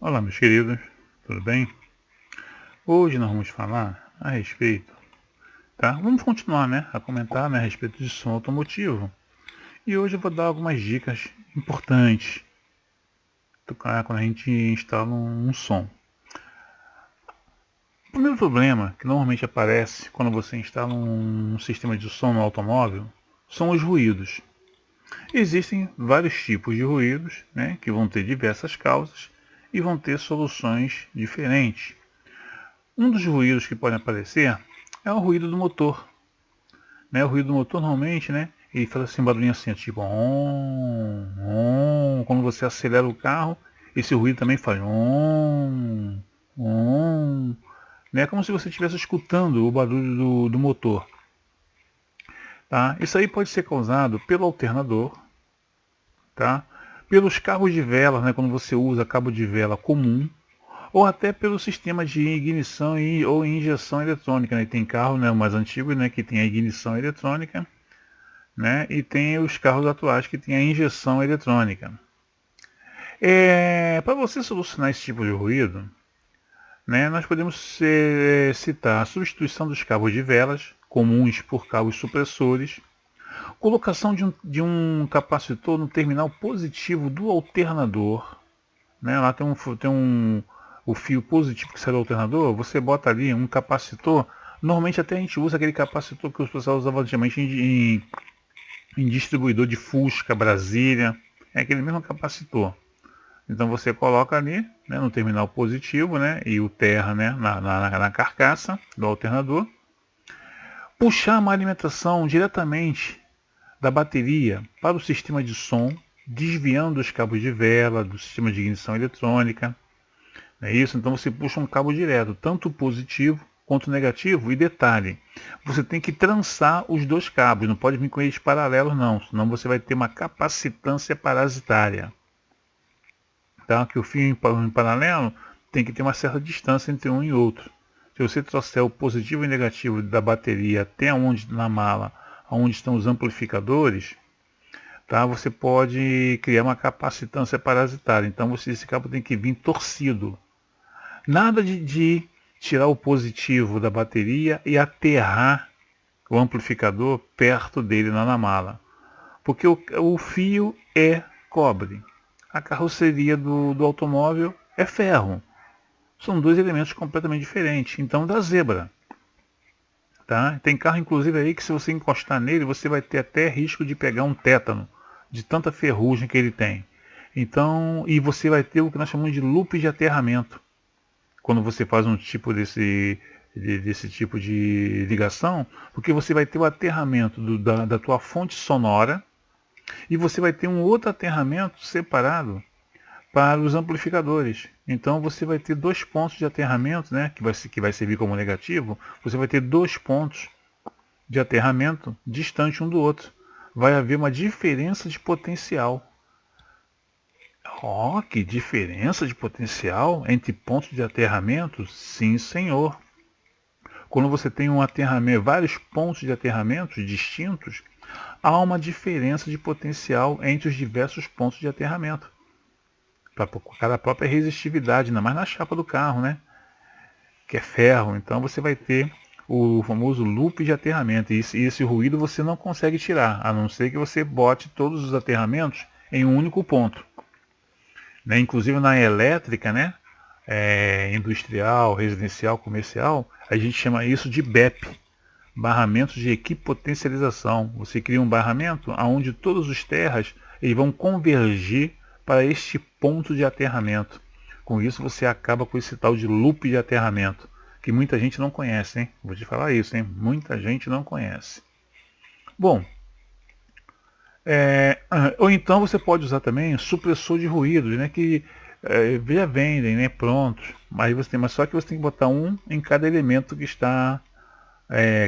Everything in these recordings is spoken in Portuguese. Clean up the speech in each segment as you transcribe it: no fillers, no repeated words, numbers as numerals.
Olá, meus queridos, tudo bem? Hoje nós vamos falar a respeito, tá? Vamos continuar, né, a comentar, né, a respeito de som automotivo. E hoje eu vou dar algumas dicas importantes quando a gente instala um som. O primeiro problema que normalmente aparece quando você instala um sistema de som no automóvel são os ruídos. Existem vários tipos de ruídos, né, que vão ter diversas causas e vão ter soluções diferentes. Um dos ruídos que podem aparecer é o ruído do motor. Né? O ruído do motor normalmente, né, ele faz assim, um barulhinho assim, tipo on, on. Quando você acelera o carro, esse ruído também faz on, on. Né? É como se você estivesse escutando o barulho do motor. Tá? Isso aí pode ser causado pelo alternador, tá? Pelos cabos de vela, né, quando você usa cabo de vela comum, ou até pelo sistema de ignição ou injeção eletrônica. Né? Tem carro, né, mais antigo, né, que tem a ignição eletrônica, né, e tem os carros atuais que tem a injeção eletrônica. Para você solucionar esse tipo de ruído, né, nós podemos citar a substituição dos cabos de velas comuns por cabos supressores, colocação de um capacitor no terminal positivo do alternador. Né? Lá o fio positivo que sai do alternador, você bota ali um capacitor. Normalmente até a gente usa aquele capacitor que os pessoal usavam antigamente em distribuidor de Fusca, Brasília. É aquele mesmo capacitor. Então você coloca ali, né, no terminal positivo, né, e o terra, né, na carcaça do alternador. Puxar uma alimentação diretamente da bateria para o sistema de som, desviando os cabos de vela do sistema de ignição eletrônica. É isso? Então você puxa um cabo direto, tanto positivo quanto negativo. E detalhe, você tem que trançar os dois cabos, não pode vir com eles paralelos não, senão você vai ter uma capacitância parasitária. Tá? Que o fio em paralelo tem que ter uma certa distância entre um e outro. Se você trouxer o positivo e negativo da bateria até onde na mala, onde estão os amplificadores, tá? Você pode criar uma capacitância parasitária. Então esse cabo tem que vir torcido. Nada de tirar o positivo da bateria e aterrar o amplificador perto dele lá na mala. Porque o fio é cobre. A carroceria do automóvel é ferro. São dois elementos completamente diferentes. Então dá zebra. Tá? Tem carro inclusive aí que se você encostar nele, você vai ter até risco de pegar um tétano, de tanta ferrugem que ele tem. Então, e você vai ter o que nós chamamos de loop de aterramento. Quando você faz um tipo desse tipo de ligação, porque você vai ter o aterramento da tua fonte sonora e você vai ter um outro aterramento separado para os amplificadores. Então você vai ter dois pontos de aterramento, né, que vai servir como negativo. Você vai ter dois pontos de aterramento distantes um do outro. Vai haver uma diferença de potencial. Oh, que diferença de potencial entre pontos de aterramento? Sim, senhor. Quando você tem um aterramento, vários pontos de aterramento distintos, há uma diferença de potencial entre os diversos pontos de aterramento. Para cada própria resistividade, ainda mais na chapa do carro, né? Que é ferro. Então você vai ter o famoso loop de aterramento. E esse ruído você não consegue tirar, a não ser que você bote todos os aterramentos em um único ponto. Né? Inclusive na elétrica, né? Industrial, residencial, comercial, a gente chama isso de BEP, barramentos de equipotencialização. Você cria um barramento onde todos os terras eles vão convergir para este ponto de aterramento. Com isso você acaba com esse tal de loop de aterramento, que muita gente não conhece, hein? Vou te falar isso, hein? Muita gente não conhece. Bom, ou então você pode usar também supressor de ruídos, né? Que já vendem, né? Prontos. Mas só que você tem que botar um em cada elemento que está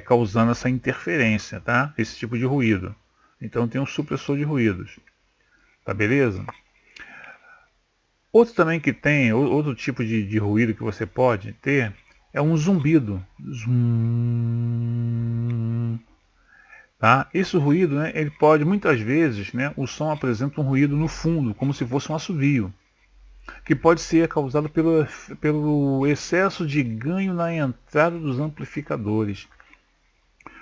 causando essa interferência, tá? Esse tipo de ruído. Então tem um supressor de ruídos. Tá beleza? Outro também que tem, outro tipo de ruído que você pode ter, é um zumbido. Zum. Tá? Esse ruído, né, ele pode, muitas vezes, né, o som apresenta um ruído no fundo, como se fosse um assovio. que pode ser causado pelo excesso de ganho na entrada dos amplificadores.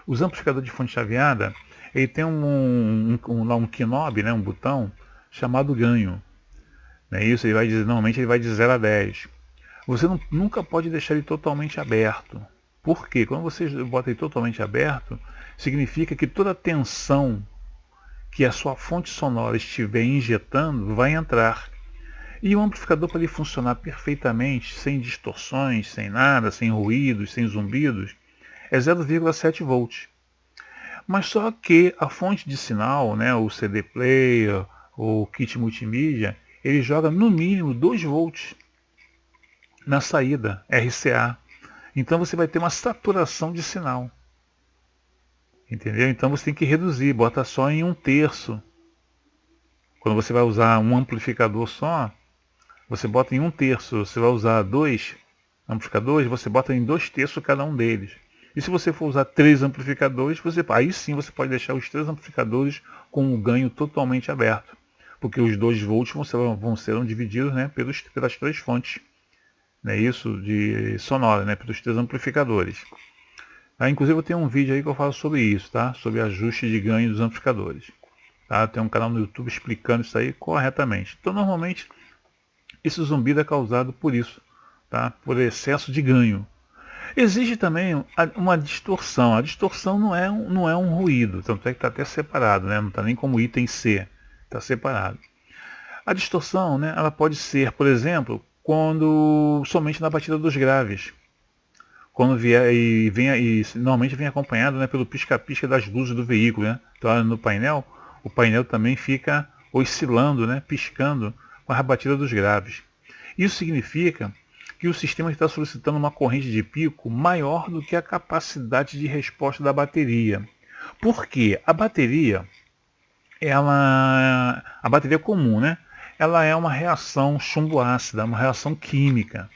Os amplificadores de fonte chaveada, ele tem lá um knob, né, um botão, chamado ganho. Não é isso? Normalmente ele vai de 0 a 10. Você nunca pode deixar ele totalmente aberto. Por quê? Quando você bota ele totalmente aberto, significa que toda a tensão que a sua fonte sonora estiver injetando vai entrar. E o amplificador, para ele funcionar perfeitamente, sem distorções, sem nada, sem ruídos, sem zumbidos, é 0,7 volts. Mas só que a fonte de sinal, né, o CD player, o kit multimídia, ele joga no mínimo 2 volts na saída RCA. Então você vai ter uma saturação de sinal. Entendeu? Então você tem que reduzir, bota só em 1/3. Quando você vai usar um amplificador só, você bota em 1/3. Você vai usar 2 amplificadores, você bota em 2/3 cada um deles. E se você for usar 3 amplificadores, aí sim você pode deixar os 3 amplificadores com o ganho totalmente aberto. Porque os 2 volts serão divididos, né, pelas 3 fontes. Né, isso de sonora, né, pelos 3 amplificadores. Inclusive eu tenho um vídeo aí que eu falo sobre isso, tá? Sobre ajuste de ganho dos amplificadores. Tá? Tem um canal no YouTube explicando isso aí corretamente. Então normalmente esse zumbido é causado por isso, tá? Por excesso de ganho. Existe também uma distorção. A distorção não é um ruído, tanto é que está até separado, né? Não está nem como item C, está separado. A distorção, né, ela pode ser, por exemplo, somente na batida dos graves. Quando vier normalmente vem acompanhado, né, pelo pisca-pisca das luzes do veículo, né? Então no painel, o painel também fica oscilando, né, piscando com a batida dos graves. Isso significa que o sistema está solicitando uma corrente de pico maior do que a capacidade de resposta da bateria. Por quê? A bateria comum, né? Ela é uma reação chumbo-ácida, uma reação química.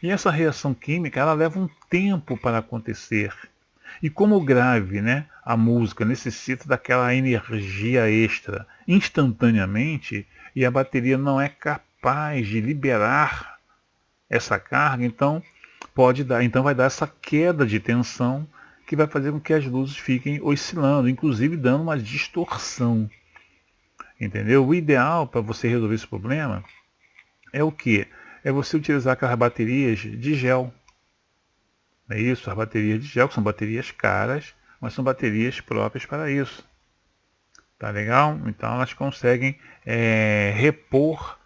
E essa reação química, ela leva um tempo para acontecer. E como o grave, né, a música necessita daquela energia extra instantaneamente, e a bateria não é capaz de liberar essa carga, então vai dar essa queda de tensão que vai fazer com que as luzes fiquem oscilando, inclusive dando uma distorção. Entendeu? O ideal para você resolver esse problema é o que? É você utilizar aquelas baterias de gel. É isso, as baterias de gel, que são baterias caras, mas são baterias próprias para isso. Tá legal? Então elas conseguem repor,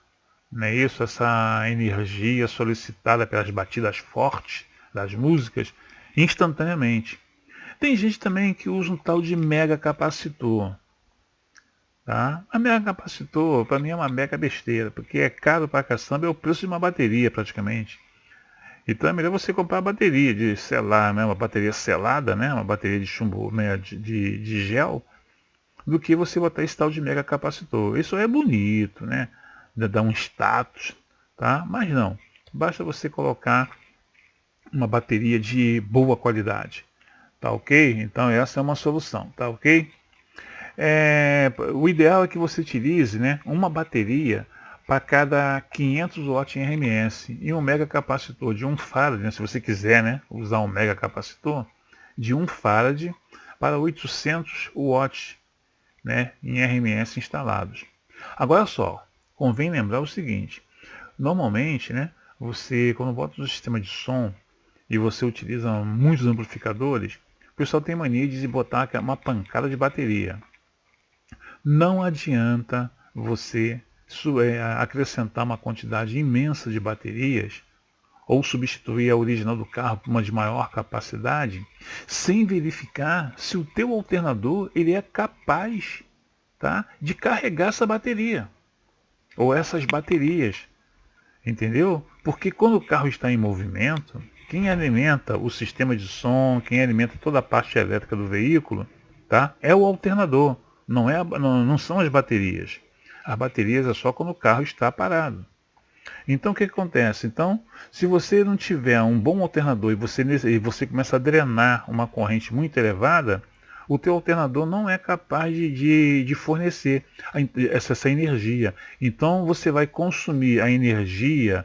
né, essa energia solicitada pelas batidas fortes das músicas instantaneamente. Tem gente também que usa um tal de mega capacitor. Tá? A mega capacitor, para mim, é uma mega besteira, porque é caro pra caçamba, é o preço de uma bateria praticamente. Então é melhor você comprar a bateria de selar, né? Uma bateria selada, né? Uma bateria de chumbo, né? de gel, do que você botar esse tal de mega capacitor. Isso é bonito, né? Dá um status, tá? Mas não, basta você colocar uma bateria de boa qualidade, tá ok? Então essa é uma solução, tá ok? O ideal é que você utilize, né, uma bateria para cada 500 watts em RMS e um mega capacitor de 1 farad, né, se você quiser, né, usar um mega capacitor de 1 farad para 800 watts, né, em RMS instalados. Agora só, convém lembrar o seguinte: normalmente, né, você quando bota um sistema de som e você utiliza muitos amplificadores, o pessoal tem mania de botar uma pancada de bateria. Não adianta você acrescentar uma quantidade imensa de baterias ou substituir a original do carro por uma de maior capacidade sem verificar se o teu alternador ele é capaz, tá, de carregar essa bateria ou essas baterias. Entendeu? Porque quando o carro está em movimento, quem alimenta o sistema de som, quem alimenta toda a parte elétrica do veículo, tá, é o alternador. Não são as baterias. As baterias é só quando o carro está parado. Então o que acontece? Então, se você não tiver um bom alternador e você começa a drenar uma corrente muito elevada, o teu alternador não é capaz de fornecer essa energia. Então você vai consumir a energia,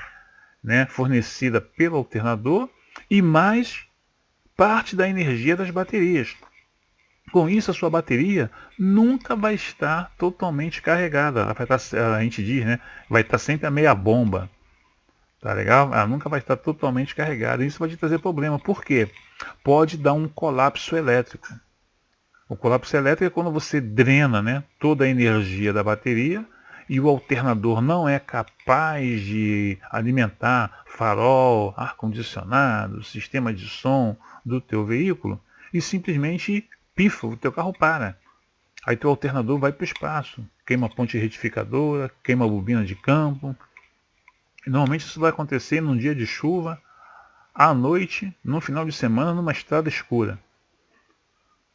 né, fornecida pelo alternador e mais parte da energia das baterias. Com isso, a sua bateria nunca vai estar totalmente carregada. Ela vai estar, a gente diz, né, vai estar sempre a meia bomba. Tá legal? Ela nunca vai estar totalmente carregada. Isso vai te trazer problema. Por quê? Pode dar um colapso elétrico. O colapso elétrico é quando você drena, né, toda a energia da bateria e o alternador não é capaz de alimentar farol, ar-condicionado, sistema de som do teu veículo e simplesmente pifa, o teu carro para. Aí teu alternador vai para o espaço, queima a ponte retificadora, queima a bobina de campo. E normalmente isso vai acontecer num dia de chuva, à noite, no final de semana, numa estrada escura.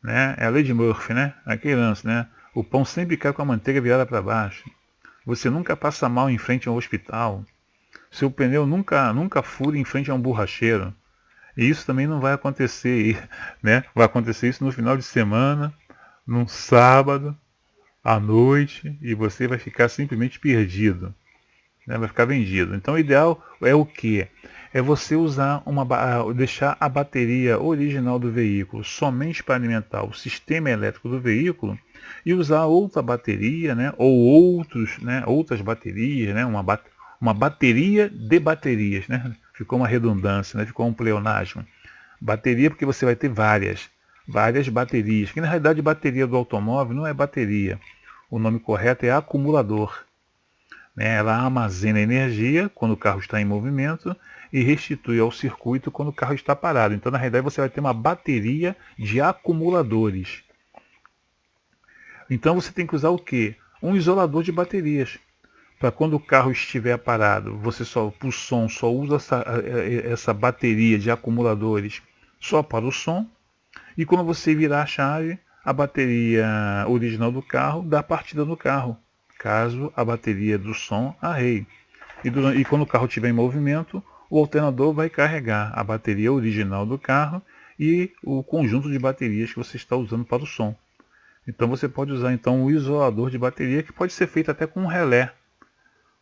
Né? É a lei de Murphy, né? Aquele lance, né? O pão sempre cai com a manteiga virada para baixo. Você nunca passa mal em frente a um hospital. Seu pneu nunca fura em frente a um borracheiro. E isso também não vai acontecer, né? Vai acontecer isso no final de semana, num sábado, à noite, e você vai ficar simplesmente perdido. Né? Vai ficar vendido. Então o ideal é o quê? É você usar deixar a bateria original do veículo somente para alimentar o sistema elétrico do veículo e usar outra bateria, né? Ou outras baterias, né? Uma bateria de baterias, né? Ficou uma redundância, né? Ficou um pleonasmo. Bateria porque você vai ter várias baterias, que na realidade bateria do automóvel não é bateria. O nome correto é acumulador. Né? Ela armazena energia quando o carro está em movimento e restitui ao circuito quando o carro está parado. Então, na realidade, você vai ter uma bateria de acumuladores. Então, você tem que usar o quê? Um isolador de baterias. Para quando o carro estiver parado, você para o som, só usa essa bateria de acumuladores só para o som. E quando você virar a chave, a bateria original do carro dá partida no carro, caso a bateria do som arreie. E quando o carro estiver em movimento, o alternador vai carregar a bateria original do carro e o conjunto de baterias que você está usando para o som. Então você pode usar então o isolador de bateria, que pode ser feito até com um relé.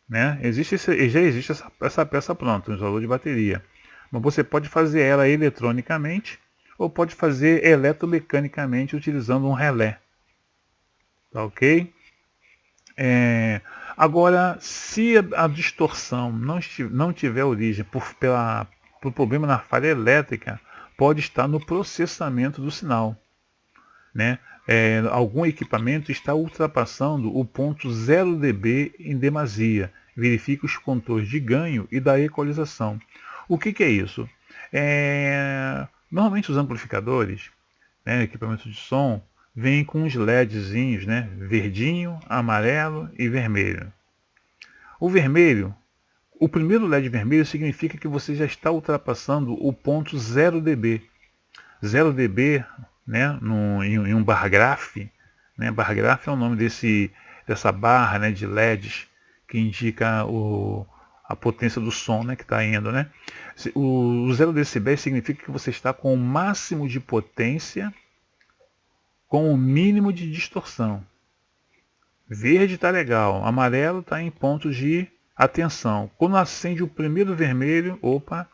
Né? Já existe essa peça pronta, um isolador de bateria. Mas você pode fazer ela eletronicamente ou pode fazer eletromecanicamente utilizando um relé. Tá ok? Agora, se a distorção não tiver origem por problema na falha elétrica, pode estar no processamento do sinal. Né? Algum equipamento está ultrapassando o ponto 0 dB em demasia. Verifique os condutores de ganho e da equalização. O que é isso? Normalmente os amplificadores, né, equipamentos de som, vêm com uns LEDzinhos, né, verdinho, amarelo e vermelho. O primeiro LED vermelho significa que você já está ultrapassando o ponto 0 dB. 0 dB, né, em um bar graph, né, bar graph é o nome dessa barra, né, de LEDs que indica a potência do som, né, que está indo. Né? O 0 dB significa que você está com o máximo de potência com o mínimo de distorção. Verde está legal, amarelo está em pontos de atenção. Quando acende o primeiro vermelho, opa,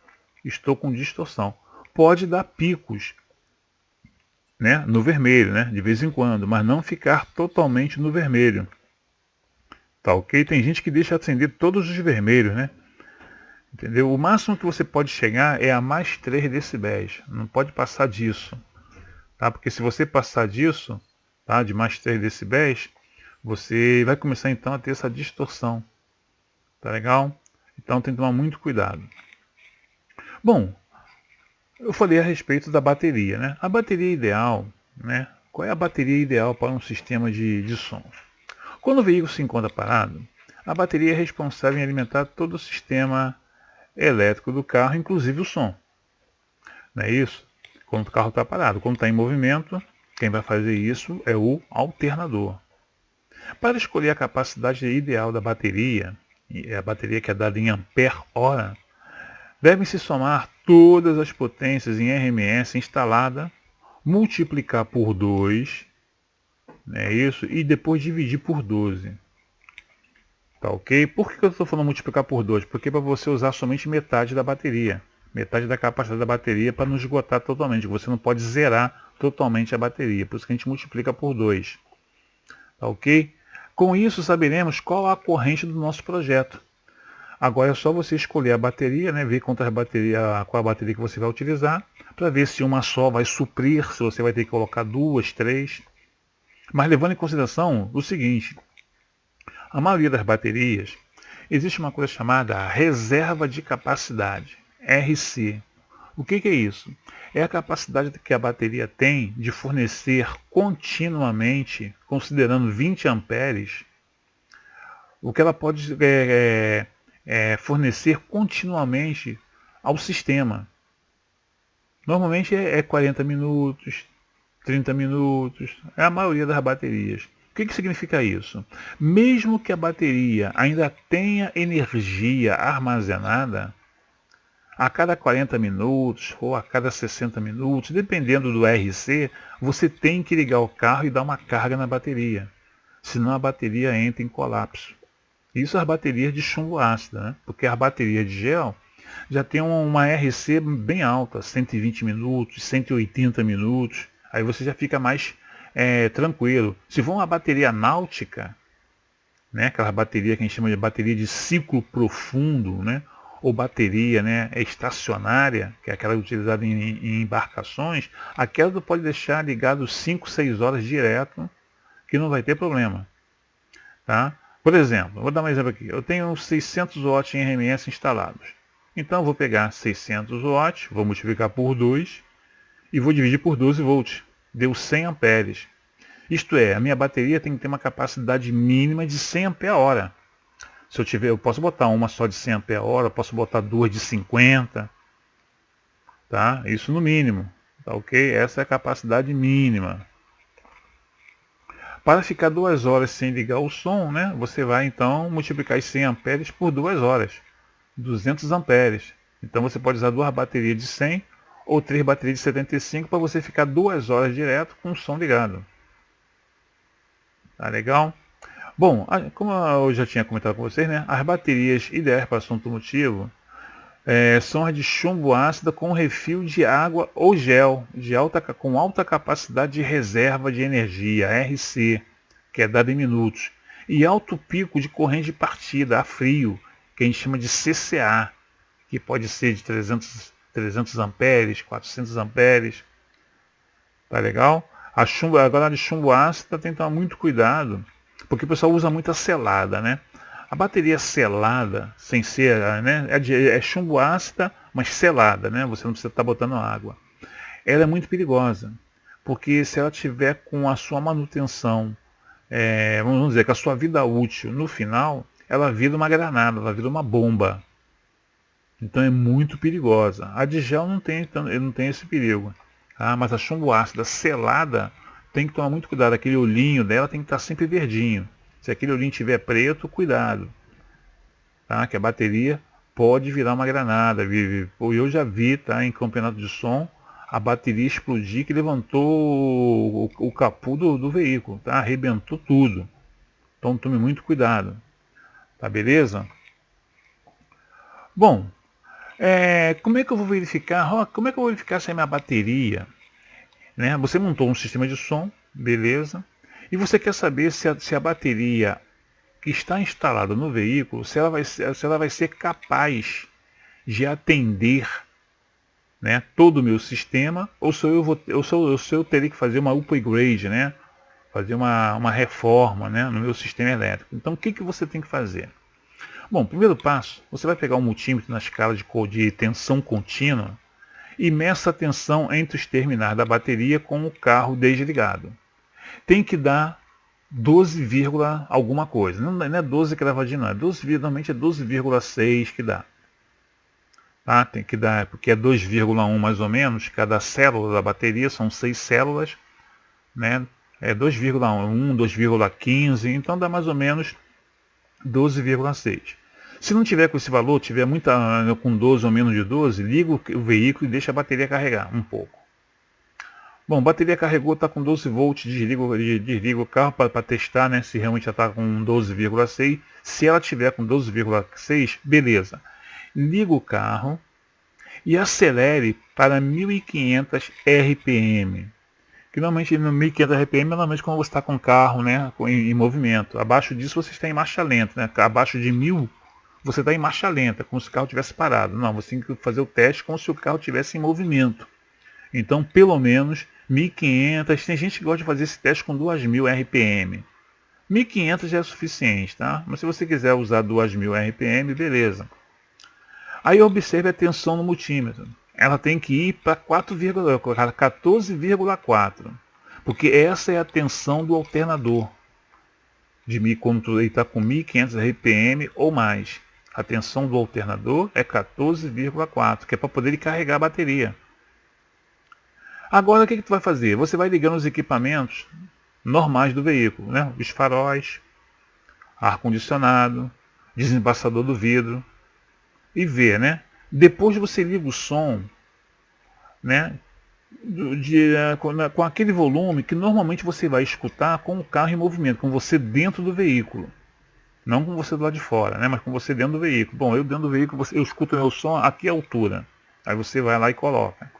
estou com distorção. Pode dar picos, né, no vermelho, né, de vez em quando, mas não ficar totalmente no vermelho. Tá ok? Tem gente que deixa acender todos os vermelhos, né? Entendeu? O máximo que você pode chegar é a mais 3 decibéis. Não pode passar disso. Tá? Porque se você passar disso, tá, de mais 3 decibéis, você vai começar então a ter essa distorção. Tá legal? Então tem que tomar muito cuidado. Bom, eu falei a respeito da bateria, né? A bateria ideal, né? Qual é a bateria ideal para um sistema de som? Quando o veículo se encontra parado, a bateria é responsável em alimentar todo o sistema elétrico do carro, inclusive o som. Não é isso? Quando o carro está parado. Quando está em movimento, quem vai fazer isso é o alternador. Para escolher a capacidade ideal da bateria, a bateria que é dada em ampere-hora, devem-se somar todas as potências em RMS instalada multiplicar por 2, né, isso, e depois dividir por 12. Tá ok? Por que eu estou falando multiplicar por 2? Porque para você usar somente metade da bateria. Metade da capacidade da bateria para não esgotar totalmente. Você não pode zerar totalmente a bateria. Por isso que a gente multiplica por 2. Tá ok? Com isso saberemos qual a corrente do nosso projeto. Agora é só você escolher a bateria, né, ver qual a bateria que você vai utilizar, para ver se uma só vai suprir, se você vai ter que colocar duas, três. Mas levando em consideração o seguinte, a maioria das baterias, existe uma coisa chamada reserva de capacidade, RC. O que é isso? É a capacidade que a bateria tem de fornecer continuamente, considerando 20 amperes, o que ela pode fornecer continuamente ao sistema. Normalmente é 40 minutos, 30 minutos, é a maioria das baterias. O que significa isso? Mesmo que a bateria ainda tenha energia armazenada, a cada 40 minutos ou a cada 60 minutos, dependendo do RC, você tem que ligar o carro e dar uma carga na bateria. Senão a bateria entra em colapso. Isso as baterias de chumbo ácido, né? Porque as baterias de gel já tem uma RC bem alta, 120 minutos, 180 minutos. Aí você já fica mais tranquilo. Se for uma bateria náutica, né? Aquela bateria que a gente chama de bateria de ciclo profundo, né? Ou bateria, né, estacionária, que é aquela utilizada em embarcações, aquela tu pode deixar ligado 5, 6 horas direto, que não vai ter problema. Tá? Por exemplo, vou dar um exemplo aqui. Eu tenho 600 watts em RMS instalados. Então eu vou pegar 600 watts, vou multiplicar por 2 e vou dividir por 12 volts. Deu 100 amperes. Isto é, a minha bateria tem que ter uma capacidade mínima de 100 ampere-hora. Se eu tiver, eu posso botar uma só de 100 ampere-hora, posso botar duas de 50, tá? Isso no mínimo, tá ok? Essa é a capacidade mínima. Para ficar 2 horas sem ligar o som, né? Você vai então multiplicar os 100 amperes por 2 horas, 200 amperes. Então você pode usar duas baterias de 100 ou 3 baterias de 75 para você ficar 2 horas direto com o som ligado. Tá legal? Bom, como eu já tinha comentado com vocês, né, as baterias ideais para assunto automotivo são as de chumbo ácido com refil de água ou gel com alta capacidade de reserva de energia, RC, que é dada em minutos, e alto pico de corrente de partida a frio, que a gente chama de CCA, que pode ser de 300 amperes, 400 amperes. Tá legal? Agora a de chumbo ácido tem que tomar muito cuidado, porque o pessoal usa muito a selada, né? A bateria selada, sem ser, né, é chumbo ácida, mas selada, né? Você não precisa estar botando água. Ela é muito perigosa, porque se ela tiver com a sua manutenção, vamos dizer, com a sua vida útil no final, ela vira uma granada, ela vira uma bomba. Então é muito perigosa. A de gel não tem esse perigo. Tá? Mas a chumbo ácida selada, tem que tomar muito cuidado. Aquele olhinho dela tem que estar sempre verdinho. Se aquele olhinho estiver preto, cuidado. Tá? Que a bateria pode virar uma granada. Eu já vi, tá, em campeonato de som, a bateria explodir, que levantou o capô do veículo. Tá? Arrebentou tudo. Então tome muito cuidado. Tá beleza? Bom, como é que eu vou verificar? Como é que eu vou verificar se a minha bateria, né? Você montou um sistema de som, beleza? E você quer saber se a bateria que está instalada no veículo, se ela vai ser capaz de atender, né, todo o meu sistema, ou se eu teria que fazer uma upgrade, né? Fazer uma reforma, né, no meu sistema elétrico. Então o que você tem que fazer? Bom, primeiro passo, você vai pegar um multímetro na escala de tensão contínua e meça a tensão entre os terminais da bateria com o carro desligado. Tem que dar 12, alguma coisa. Não é 12 cravadinho, não. Normalmente é 12,6 que dá. Tá? Tem que dar, porque é 2,1 mais ou menos. Cada célula da bateria são 6 células. Né? É 2,1, 2,15. Então dá mais ou menos 12,6. Se não tiver com esse valor, tiver com 12 ou menos de 12, liga o veículo e deixa a bateria carregar um pouco. Bom, bateria carregou, está com 12 volts, desliga o carro para testar, né, se realmente já está com 12,6. Se ela tiver com 12,6, beleza. Liga o carro e acelere para 1500 RPM. Que normalmente no 1500 RPM, normalmente quando você está com o carro, né, em movimento. Abaixo disso você está em marcha lenta, né? Abaixo de 1000 você está em marcha lenta, como se o carro tivesse parado. Não, você tem que fazer o teste como se o carro estivesse em movimento. Então, pelo menos 1500. Tem gente que gosta de fazer esse teste com 2000 RPM. 1500 já é suficiente, tá? Mas se você quiser usar 2000 RPM, beleza. Aí observe a tensão no multímetro. Ela tem que ir para 14,4. Porque essa é a tensão do alternador. Quando ele está com 1500 RPM ou mais. A tensão do alternador é 14,4, que é para poder carregar a bateria. Agora o que tu vai fazer? Você vai ligando os equipamentos normais do veículo, né? Os faróis, ar-condicionado, desembaçador do vidro, e ver, né? Depois você liga o som, né? Com aquele volume que normalmente você vai escutar com o carro em movimento, com você dentro do veículo. Não com você do lado de fora, né? Mas com você dentro do veículo. Bom, eu dentro do veículo, eu escuto o meu som aqui à altura. Aí você vai lá e coloca.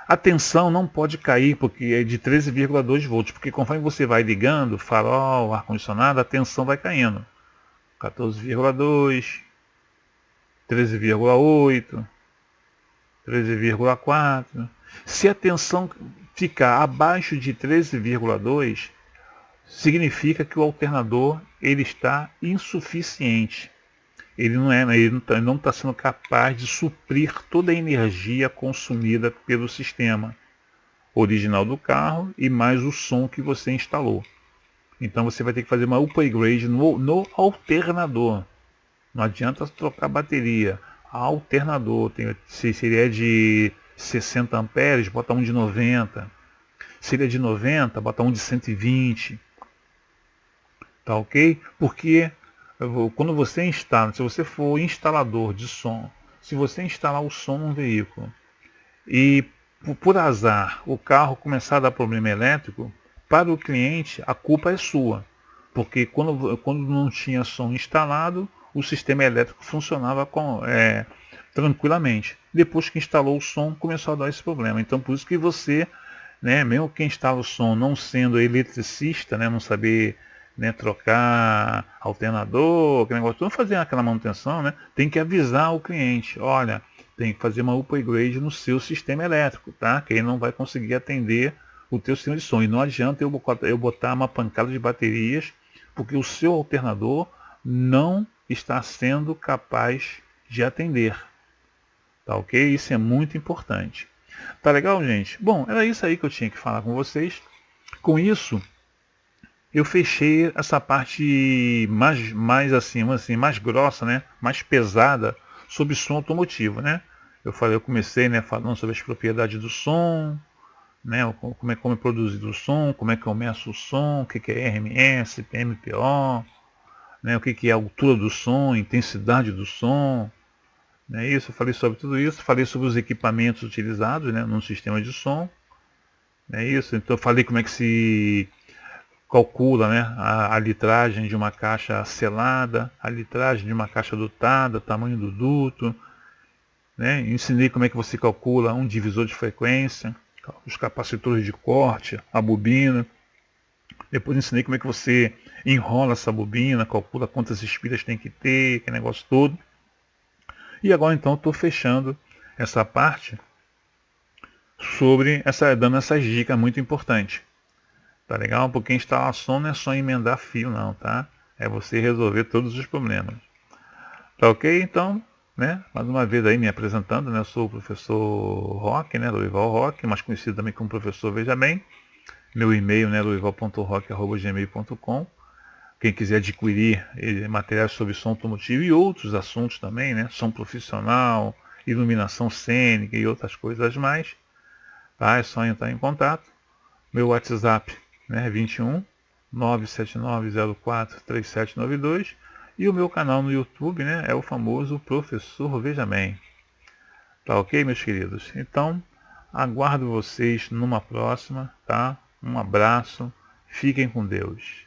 A tensão não pode cair porque é de 13,2 volts, porque conforme você vai ligando, farol, ar-condicionado, a tensão vai caindo. 14,2, 13,8, 13,4. Se a tensão ficar abaixo de 13,2, significa que o alternador ele está insuficiente. Ele não está sendo capaz de suprir toda a energia consumida pelo sistema original do carro e mais o som que você instalou. Então você vai ter que fazer uma upgrade no alternador. Não adianta trocar bateria. Alternador, se ele é de 60 amperes, bota um de 90. Se ele é de 90, bota um de 120. Tá ok? Porque quando você instala, se você for instalador de som, se você instalar o som num veículo e por azar o carro começar a dar problema elétrico, para o cliente a culpa é sua. Porque quando não tinha som instalado, o sistema elétrico funcionava tranquilamente. Depois que instalou o som, começou a dar esse problema. Então por isso que você, né, mesmo quem instala o som não sendo eletricista, né, não saber, né, trocar alternador, aquele negócio, não fazer aquela manutenção, né, tem que avisar o cliente, olha, tem que fazer uma upgrade no seu sistema elétrico, tá? Que ele não vai conseguir atender o teu sistema de som. E não adianta eu botar uma pancada de baterias, porque o seu alternador não está sendo capaz de atender. Tá ok? Isso é muito importante. Tá legal, gente? Bom, era isso aí que eu tinha que falar com vocês. Com isso, eu fechei essa parte mais grossa, né? Mais pesada sobre som automotivo, né? Eu comecei, né, falando sobre as propriedades do som, né? Como é produzido o som, como é que eu meço o som, o que é RMS, PMPO, né? O que é a altura do som, intensidade do som, né? Isso, eu falei sobre tudo isso, falei sobre os equipamentos utilizados, né, no sistema de som, né? Isso, então eu falei como é que se calcula, né, a litragem de uma caixa selada, a litragem de uma caixa dotada, tamanho do duto, né? Ensinei como é que você calcula um divisor de frequência, os capacitores de corte, a bobina. Depois ensinei como é que você enrola essa bobina, calcula quantas espiras tem que ter, aquele negócio todo. E agora então estou fechando essa parte dando essas dicas muito importantes. Tá legal? Porque instalação não é só emendar fio não, tá? É você resolver todos os problemas. Tá ok? Então, né? Mais uma vez aí me apresentando, né? Eu sou o professor Roque, né? Lourival Roque, mais conhecido também como professor Veja Bem. Meu e-mail, né? lourival.roque@gmail.com. Quem quiser adquirir materiais sobre som automotivo e outros assuntos também, né? Som profissional, iluminação cênica e outras coisas mais, tá? É só entrar em contato. Meu WhatsApp, né? 21 97904 3792. E o meu canal no YouTube, né, é o famoso Professor Veja Bem. Tá ok, meus queridos? Então, Aguardo vocês numa próxima, tá? Um abraço, fiquem com Deus.